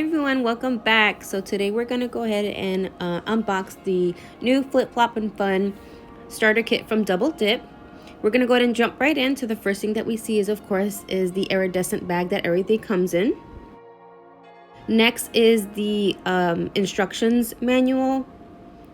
everyone, welcome back. So today we're going to go ahead and unbox the new Flip Flop and Fun starter kit from Double Dip. We're going to go ahead and jump right into the first thing that we see is, of course, is the iridescent bag that everything comes in. Next is the instructions manual,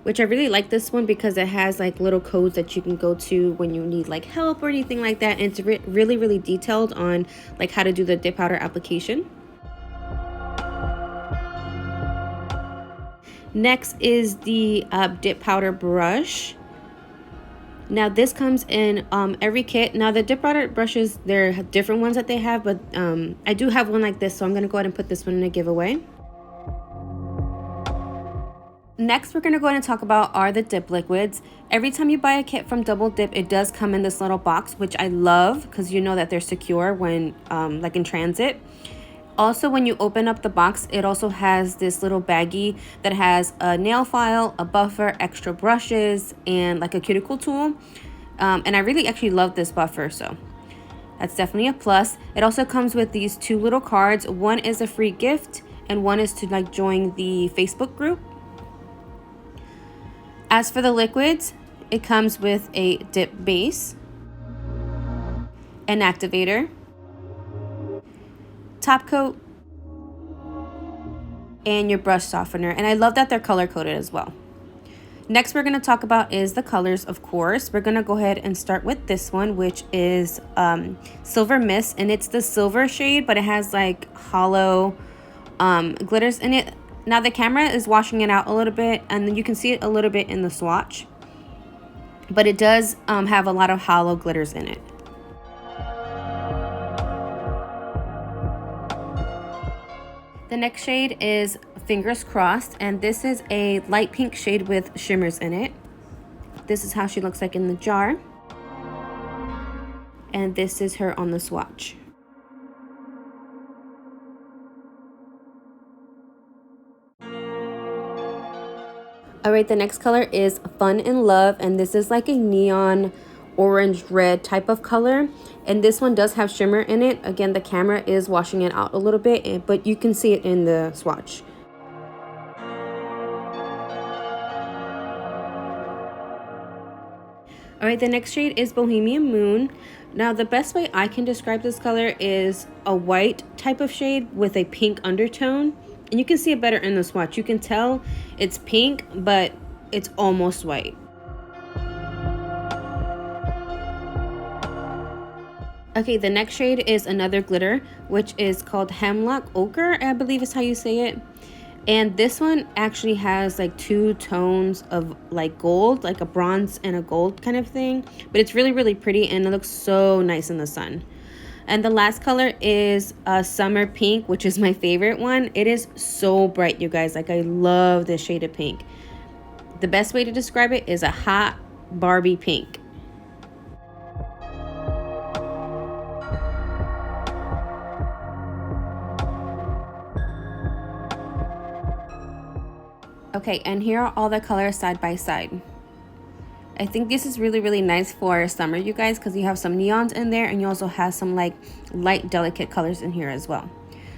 which I really like this one because it has like little codes that you can go to when you need like help or anything like that. And it's really detailed on like how to do the dip powder application. Next is the dip powder brush. Now this comes in every kit. Now the dip powder brushes, there are different ones that they have, but I do have one like this, so I'm going to go ahead and put this one in a giveaway. Next, we're going to go ahead and talk about are the dip liquids. Every time you buy a kit from Double Dip, it does come in this little box, which I love because you know that they're secure when like in transit. Also, when you open up the box, it also has this little baggie that has a nail file, a buffer, extra brushes, and like a cuticle tool. And I really actually love this buffer, so that's definitely a plus. It also comes with these two little cards. One is a free gift, and one is to like join the Facebook group. As for the liquids, it comes with a dip base, an activator, top coat, and your brush softener. And I love that they're color coded as well. Next we're going to talk about is the colors, of course. We're going to go ahead and start with this one, which is Silver Mist, and it's the silver shade, but it has like hollow glitters in it. Now the camera is washing it out a little bit, and then you can see it a little bit in the swatch, but it does have a lot of hollow glitters in it. The next shade is Fingers Crossed, and this is a light pink shade with shimmers in it. This is how she looks like in the jar. And this is her on the swatch. Alright, the next color is Fun in Love, and this is like a neon orange red type of color, and this one does have shimmer in it. Again, the camera is washing it out a little bit, but you can see it in the swatch. Alright, the next shade is Bohemian Moon. Now the best way I can describe this color is a white type of shade with a pink undertone, and you can see it better in the swatch. You can tell it's pink, but it's almost white. Okay, the next shade is another glitter, which is called Hemlock Ochre, I believe is how you say it. And this one actually has like two tones of like gold, like a bronze and a gold kind of thing. But it's really pretty, and it looks so nice in the sun. And the last color is Summer Pink, which is my favorite one. It is so bright, you guys. Like, I love this shade of pink. The best way to describe it is a hot Barbie pink. Okay, and here are all the colors side by side. I think this is really nice for summer, you guys, because you have some neons in there, and you also have some like light delicate colors in here as well.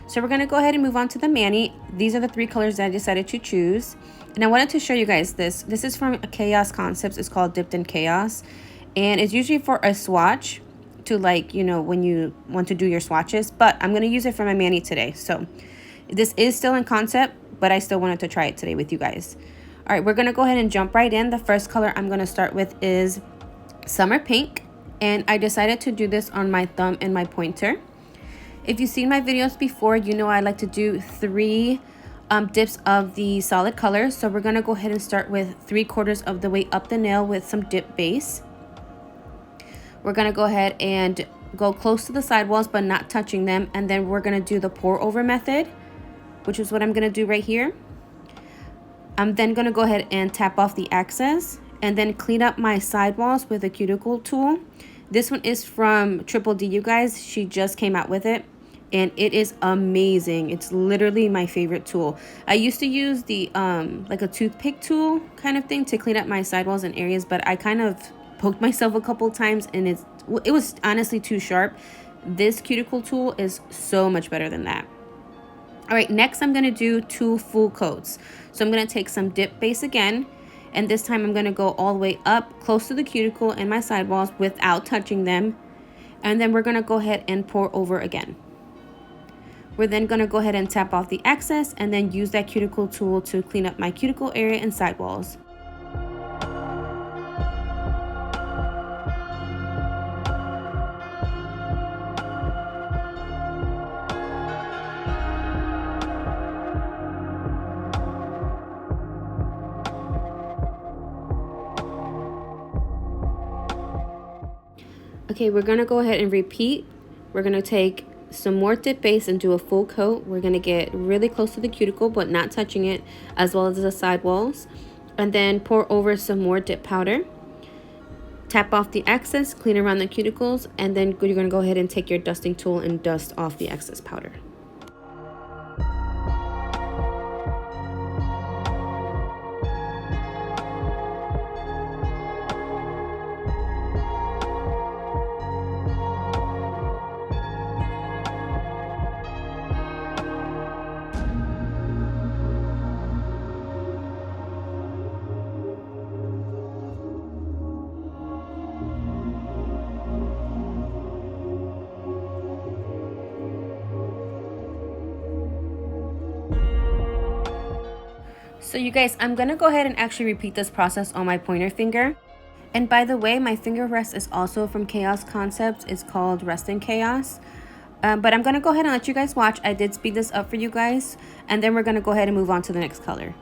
So we're going to go ahead and move on to the mani. These are the three colors that I decided to choose, and I wanted to show you guys this. This is from Chaos Concepts. It's called Dipped in Chaos, and it's usually for a swatch to, like, you know, when you want to do your swatches, but I'm going to use it for my mani today. So this is still in concept, but I still wanted to try it today with you guys. All right, we're going to go ahead and jump right in. The first color I'm going to start with is Summer Pink, and I decided to do this on my thumb and my pointer. If you've seen my videos before, you know I like to do three dips of the solid colors. So we're going to go ahead and start with 3/4 of the way up the nail with some dip base. We're going to go ahead and go close to the sidewalls but not touching them, and then we're going to do the pour over method, which is what I'm going to do right here. I'm then going to go ahead and tap off the excess and then clean up my sidewalls with a cuticle tool. This one is from Triple D, you guys. She just came out with it, and it is amazing. It's literally my favorite tool. I used to use the like a toothpick tool kind of thing to clean up my sidewalls and areas, but I kind of poked myself a couple times, and it was honestly too sharp. This cuticle tool is so much better than that. All right, next I'm gonna do 2 full coats. So I'm gonna take some dip base again, and this time I'm gonna go all the way up close to the cuticle and my sidewalls without touching them. And then we're gonna go ahead and pour over again. We're then gonna go ahead and tap off the excess and then use that cuticle tool to clean up my cuticle area and sidewalls. Okay, we're gonna go ahead and repeat. We're gonna take some more dip base and do a full coat. We're gonna get really close to the cuticle but not touching it, as well as the sidewalls. And then pour over some more dip powder. Tap off the excess, clean around the cuticles, and then you're gonna go ahead and take your dusting tool and dust off the excess powder. So you guys, I'm gonna go ahead and actually repeat this process on my pointer finger. And by the way, my finger rest is also from Chaos Concepts. It's called Rest in Chaos. But I'm gonna go ahead and let you guys watch. I did speed this up for you guys. And then we're gonna go ahead and move on to the next color.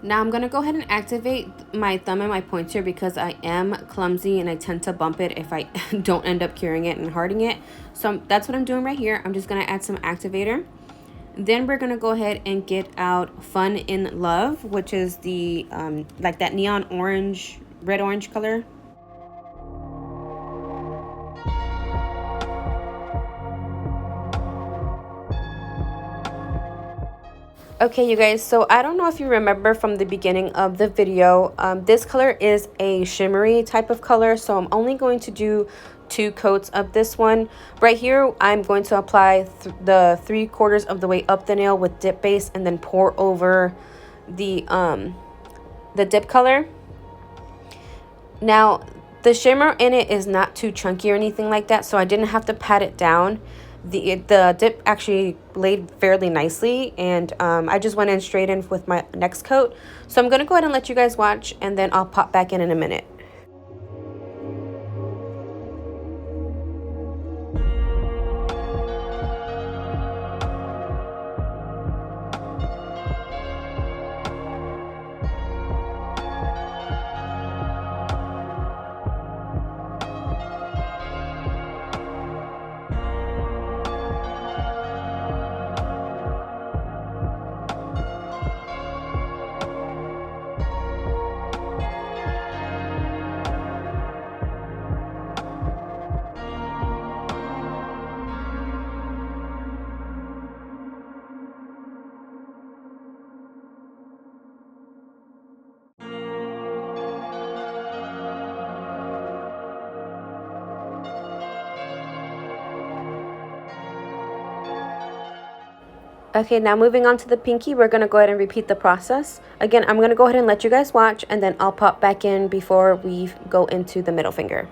Now I'm gonna go ahead and activate my thumb and my pointer because I am clumsy and I tend to bump it if I don't end up curing it and hardening it. So that's what I'm doing right here. I'm just gonna add some activator. Then we're gonna go ahead and get out Fun in Love, which is the like that neon orange, red orange color. Okay, you guys, so I don't know if you remember from the beginning of the video, this color is a shimmery type of color, so I'm only going to do 2 coats of this one. Right here, I'm going to apply the 3/4 of the way up the nail with dip base and then pour over the dip color. Now, the shimmer in it is not too chunky or anything like that, so I didn't have to pat it down. The dip actually laid fairly nicely, and I just went in straight in with my next coat. So I'm going to go ahead and let you guys watch, and then I'll pop back in a minute. Okay, now moving on to the pinky, we're going to go ahead and repeat the process. Again, I'm going to go ahead and let you guys watch, and then I'll pop back in before we go into the middle finger.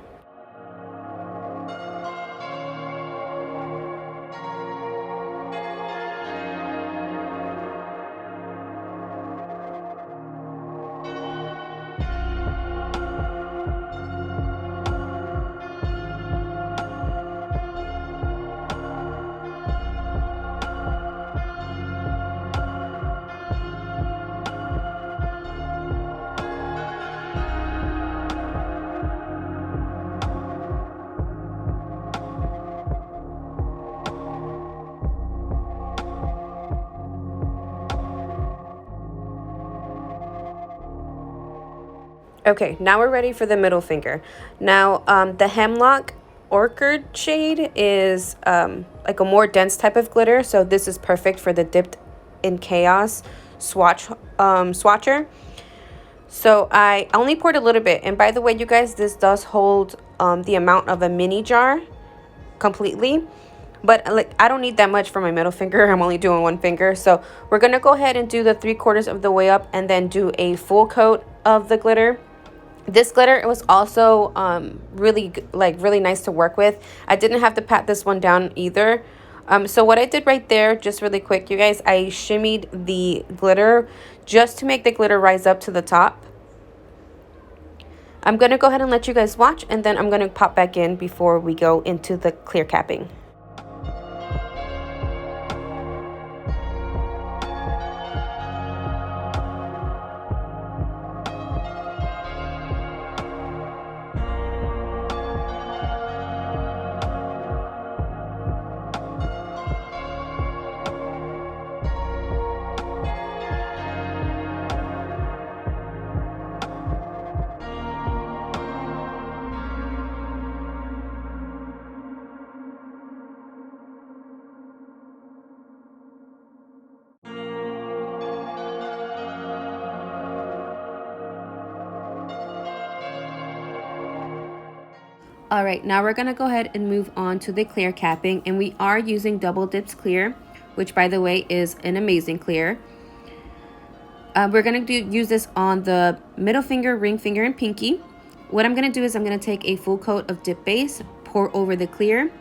Okay, now we're ready for the middle finger. Now, the Hemlock Orchid shade is like a more dense type of glitter, so this is perfect for the Dipped in Chaos swatcher. So I only poured a little bit, and by the way, you guys, this does hold the amount of a mini jar completely, but like I don't need that much for my middle finger. I'm only doing one finger, so we're gonna go ahead and do the 3/4 of the way up and then do a full coat of the glitter. This glitter, it was also really nice to work with. I didn't have to pat this one down either. So what I did right there, just really quick, you guys, I shimmied the glitter just to make the glitter rise up to the top. I'm going to go ahead and let you guys watch, and then I'm going to pop back in before we go into the clear capping. All right, now we're gonna go ahead and move on to the clear capping, and we are using Double Dips clear, which by the way is an amazing clear. We're gonna use this on the middle finger, ring finger, and pinky. What I'm gonna do is I'm gonna take a full coat of dip base, pour over the clear,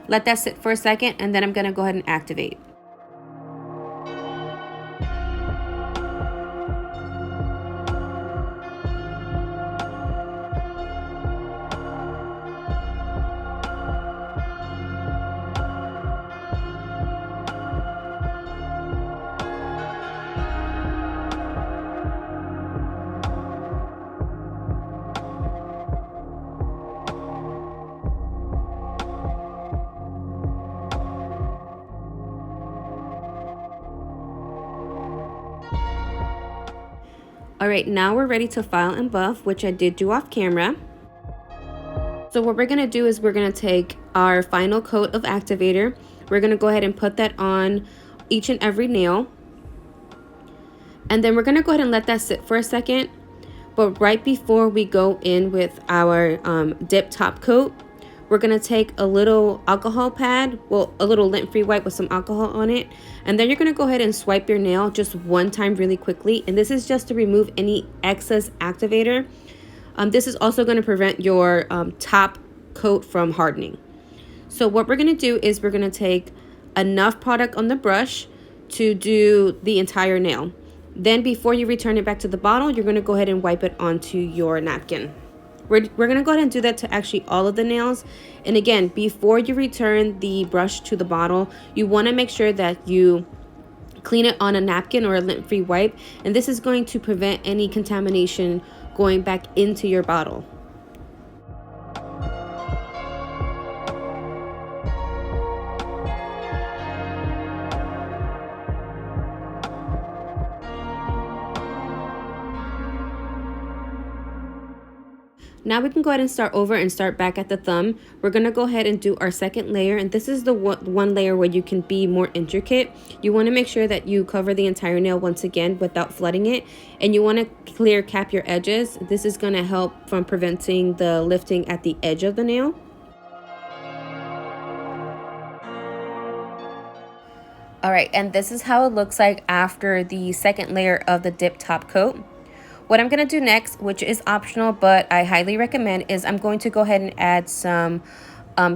let that sit for a second, and then I'm gonna go ahead and activate. All right, now we're ready to file and buff, which I did do off camera. So what we're gonna do is we're gonna take our final coat of activator. We're gonna go ahead and put that on each and every nail. And then we're gonna go ahead and let that sit for a second. But right before we go in with our dip top coat, we're gonna take a little alcohol pad, well, a little lint-free wipe with some alcohol on it, and then you're gonna go ahead and swipe your nail just one time really quickly, and this is just to remove any excess activator. This is also gonna prevent your top coat from hardening. So what we're gonna do is we're gonna take enough product on the brush to do the entire nail. Then before you return it back to the bottle, you're gonna go ahead and wipe it onto your napkin. We're going to go ahead and do that to actually all of the nails. And again, before you return the brush to the bottle, you want to make sure that you clean it on a napkin or a lint-free wipe. And this is going to prevent any contamination going back into your bottle. Now we can go ahead and start over and start back at the thumb. We're going to go ahead and do our second layer, and this is the one layer where you can be more intricate. You want to make sure that you cover the entire nail once again without flooding it, and you want to clear cap your edges. This is going to help from preventing the lifting at the edge of the nail. All right, and this is how it looks like after the second layer of the dip top coat. What I'm going to do next, which is optional, but I highly recommend, is I'm going to go ahead and add some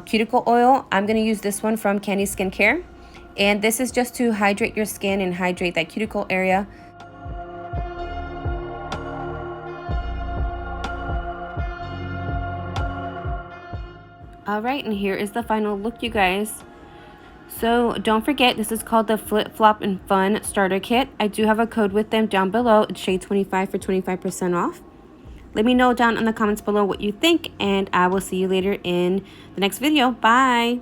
cuticle oil. I'm going to use this one from Candy Skincare. And this is just to hydrate your skin and hydrate that cuticle area. All right, and here is the final look, you guys. So don't forget, this is called the Flip Flop and Fun Starter Kit. I do have a code with them down below. It's shade 25 for 25% off. Let me know down in the comments below what you think, and I will see you later in the next video. Bye!